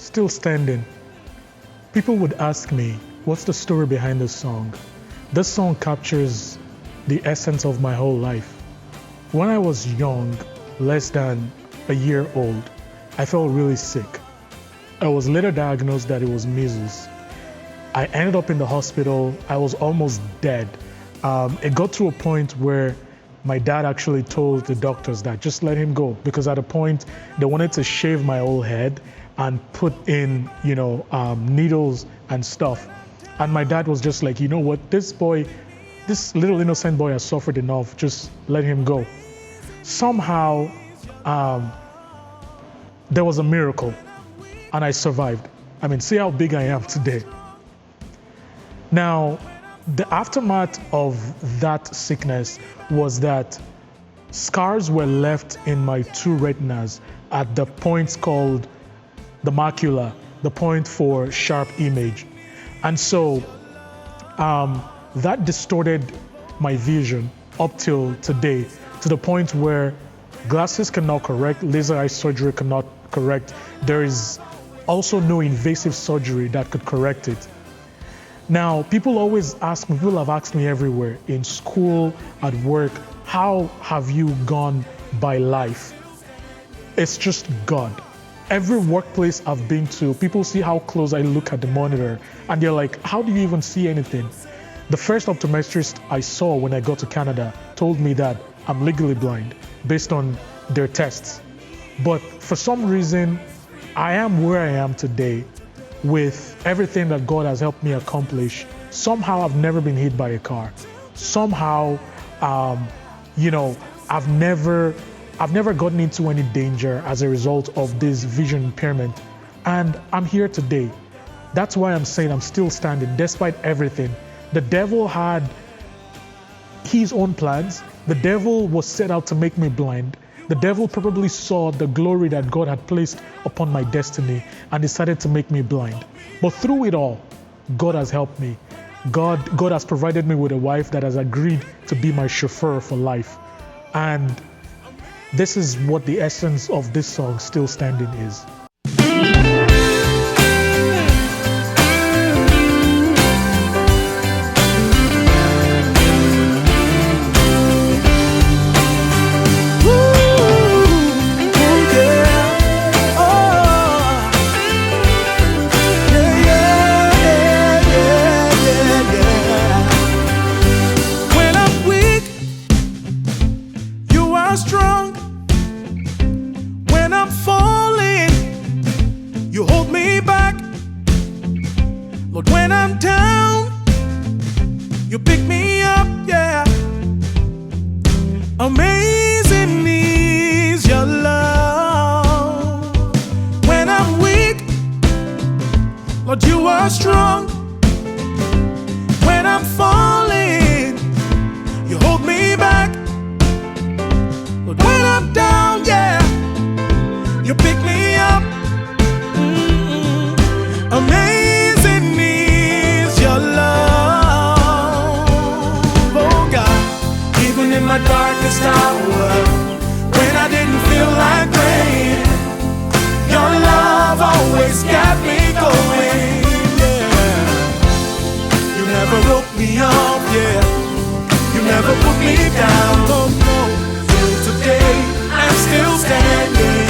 Still standing. People would ask me, what's the story behind this song? This song captures the essence of my whole life. When I was young, less than a year old, I felt really sick. I was later diagnosed that it was measles. I ended up in the hospital. I was almost dead. It got to a point where my dad actually told the doctors that just let him go, because at a point they wanted to shave my whole head and put in, needles and stuff. And my dad was just like, you know what, this little innocent boy has suffered enough, just let him go. Somehow, there was a miracle and I survived. I mean, see how big I am today. Now, the aftermath of that sickness was that scars were left in my two retinas at the points called the macula, the point for sharp image. And so that distorted my vision up till today, to the point where glasses cannot correct, laser eye surgery cannot correct. There is also no invasive surgery that could correct it. Now, people have asked me everywhere, in school, at work, how have you gone by life? It's just God. Every workplace I've been to, people see how close I look at the monitor and they're like, how do you even see anything? The first optometrist I saw when I got to Canada told me that I'm legally blind based on their tests. But for some reason, I am where I am today with everything that God has helped me accomplish. Somehow I've never been hit by a car. Somehow, I've never gotten into any danger as a result of this vision impairment. And I'm here today. That's why I'm saying I'm still standing despite everything. The devil had his own plans. The devil was set out to make me blind. The devil probably saw the glory that God had placed upon my destiny and decided to make me blind. But through it all, God has helped me. God has provided me with a wife that has agreed to be my chauffeur for life. And this is what the essence of this song, Still Standing, is. Strong when I'm falling, you hold me back. Lord, when I'm down, you pick me up, yeah. Amazing is your love. When I'm weak, Lord, you are strong. When I'm falling, you hold me back. But when I'm down, yeah, you pick me up. Amazing is your love, oh God. Even in my darkest hour, when I didn't feel like praying, your love always kept me going, yeah. You never wrote me off, yeah. You never put me down, oh no. Today, I'm still standing.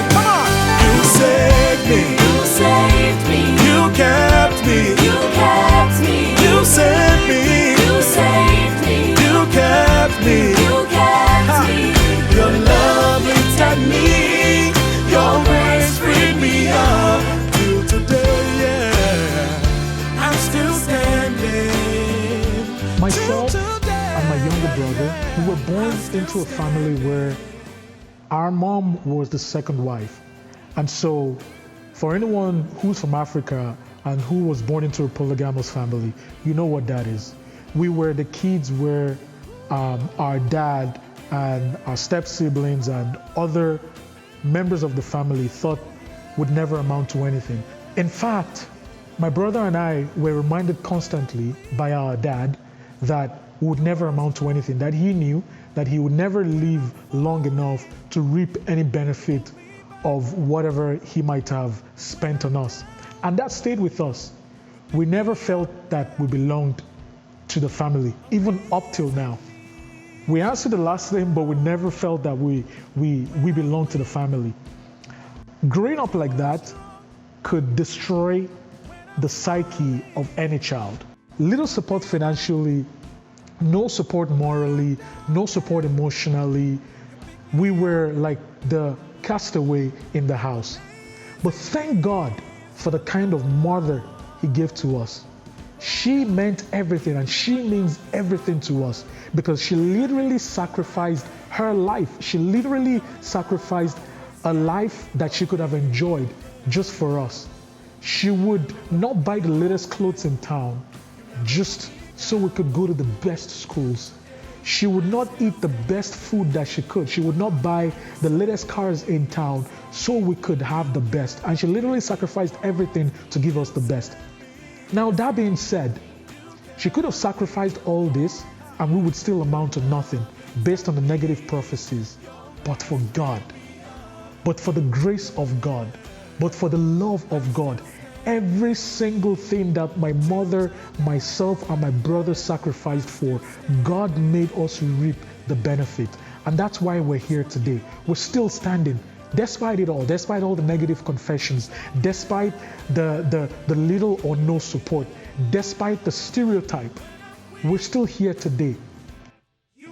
Come on. You saved me. You saved me. You kept me. You kept me. You saved me. You saved me. You kept me. You kept me. Your love looked at me. Your grace freed me up. Till today, yeah, I'm still standing. Myself and my younger brother, we were born into a family where our mom was the second wife. And so for anyone who's from Africa and who was born into a polygamous family, you know what that is. We were the kids where our dad and our step siblings and other members of the family thought would never amount to anything. In fact, my brother and I were reminded constantly by our dad that we would never amount to anything, that he knew that he would never live long enough to reap any benefit of whatever he might have spent on us. And that stayed with us. We never felt that we belonged to the family, even up till now. We answered the last name, but we never felt that we belonged to the family. Growing up like that could destroy the psyche of any child. Little support financially, no support morally, no support emotionally. We were like the castaway in the house. But thank God for the kind of mother he gave to us. She meant everything, and she means everything to us, because she literally sacrificed her life. She literally sacrificed a life that she could have enjoyed just for us. She would not buy the latest clothes in town just so we could go to the best schools. She would not eat the best food that she could. She would not buy the latest cars in town so we could have the best. And she literally sacrificed everything to give us the best. Now, that being said, she could have sacrificed all this and we would still amount to nothing based on the negative prophecies. But for God, but for the grace of God, but for the love of God, every single thing that my mother, myself, and my brother sacrificed for, God made us reap the benefit. And that's why we're here today. We're still standing. Despite it all, despite all the negative confessions, despite the little or no support, despite the stereotype, we're still here today,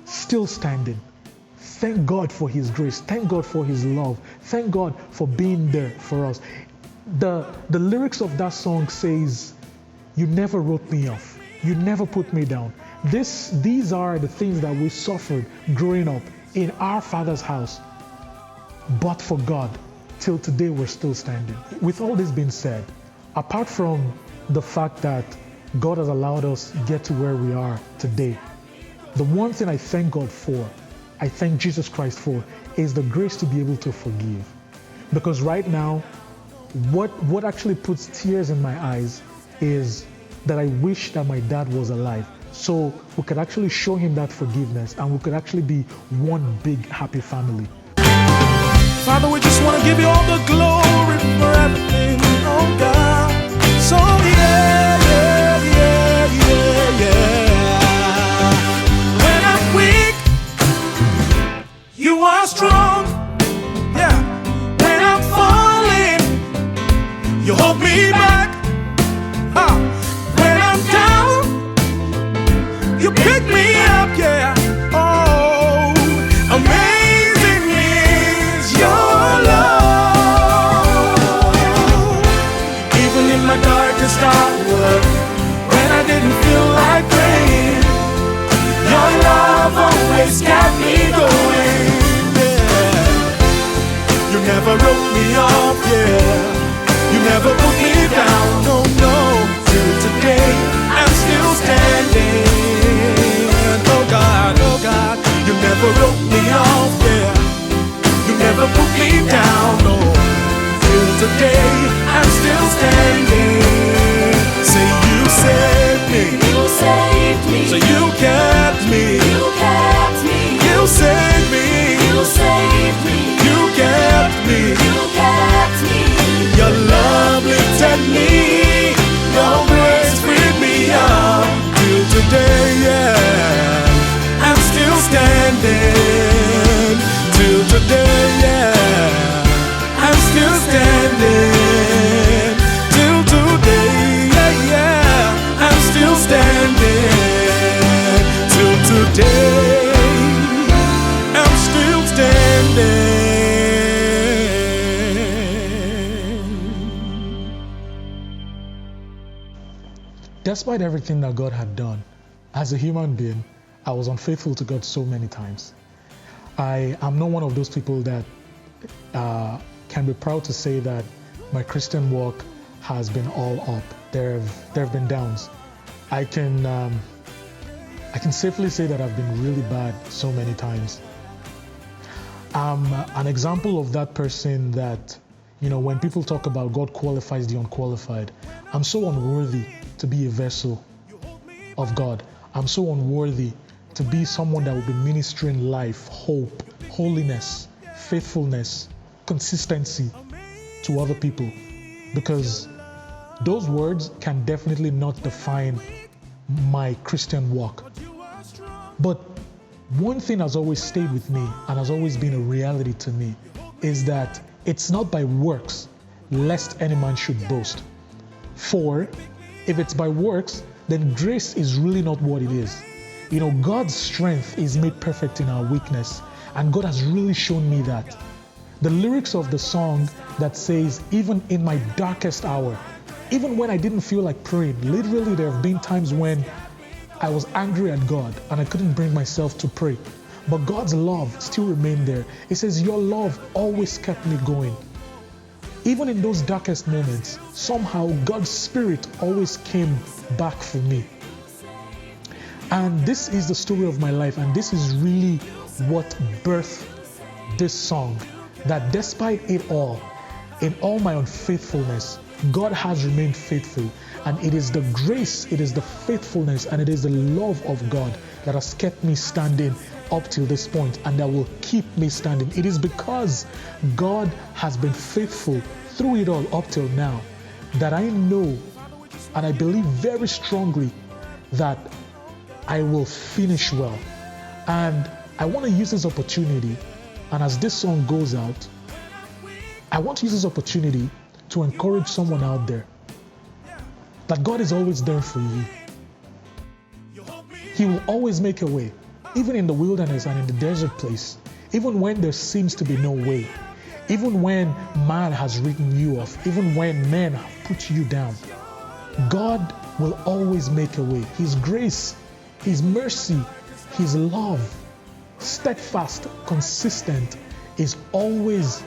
still standing. Thank God for His grace. Thank God for His love. Thank God for being there for us. The lyrics of that song says, "You never wrote me off. You never put me down." These are the things that we suffered growing up in our Father's house. But for God, till today we're still standing. With all this being said, apart from the fact that God has allowed us to get to where we are today, the one thing I thank God for, I thank Jesus Christ for, is the grace to be able to forgive. Because right now, what actually puts tears in my eyes is that I wish that my dad was alive, so we could actually show him that forgiveness and we could actually be one big happy family. Father, we just want to give you all the glory for everything, oh God. So yeah, yeah, yeah, yeah, yeah. When I'm weak, you are strong. Yeah. When I'm falling, you hold me back. When I'm down, you pick me up, yeah. Oh, amazing is your love. Even in my darkest hour, when I didn't feel like praying, your love always kept me going. Yeah. You never wrote me off, yeah. You never put me down, no, no. Till today, I'm still standing. Oh God, you never wrote me off, yeah. You never put me down, no. Till today, I'm still standing. Say you saved me. You saved me. So you kept me. You kept me. You saved me. You saved me. You kept me. You kept me. Your love lifted me. Your grace freed me up. Till today, yeah, I'm still standing. Till today, yeah, I'm still standing. Till today, yeah, yeah, I'm still standing. Till today, I'm still standing. Despite everything that God had done, as a human being, I was unfaithful to God so many times. I am not one of those people that can be proud to say that my Christian walk has been all up. There have been downs. I can safely say that I've been really bad so many times. I'm an example of that person that, when people talk about God qualifies the unqualified, I'm so unworthy to be a vessel of God. I'm so unworthy to be someone that will be ministering life, hope, holiness, faithfulness, consistency to other people, because those words can definitely not define my Christian walk. But one thing has always stayed with me and has always been a reality to me is that it's not by works, lest any man should boast. For if it's by works, then grace is really not what it is. You know, God's strength is made perfect in our weakness, and God has really shown me that. The lyrics of the song that says, even in my darkest hour, even when I didn't feel like praying, literally there have been times when I was angry at God and I couldn't bring myself to pray. But God's love still remained there. It says, your love always kept me going. Even in those darkest moments, somehow God's Spirit always came back for me. And this is the story of my life, and this is really what birthed this song. That despite it all, in all my unfaithfulness, God has remained faithful. And it is the grace, it is the faithfulness, and it is the love of God that has kept me standing up till this point, and that will keep me standing. It is because God has been faithful through it all up till now that I know and I believe very strongly that I will finish well. And I want to use this opportunity, and as this song goes out, I want to use this opportunity to encourage someone out there that God is always there for you. He will always make a way, even in the wilderness and in the desert place, even when there seems to be no way, even when man has written you off, even when men have put you down. God will always make a way. His grace, His mercy, His love, steadfast, consistent, is always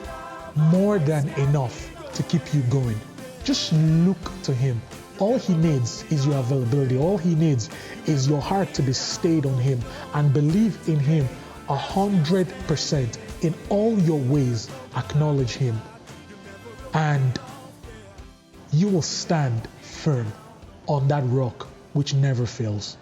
more than enough to keep you going. Just look to Him. All He needs is your availability. All He needs is your heart to be stayed on Him and believe in Him 100%. In all your ways, acknowledge Him, and you will stand firm on that rock which never fails.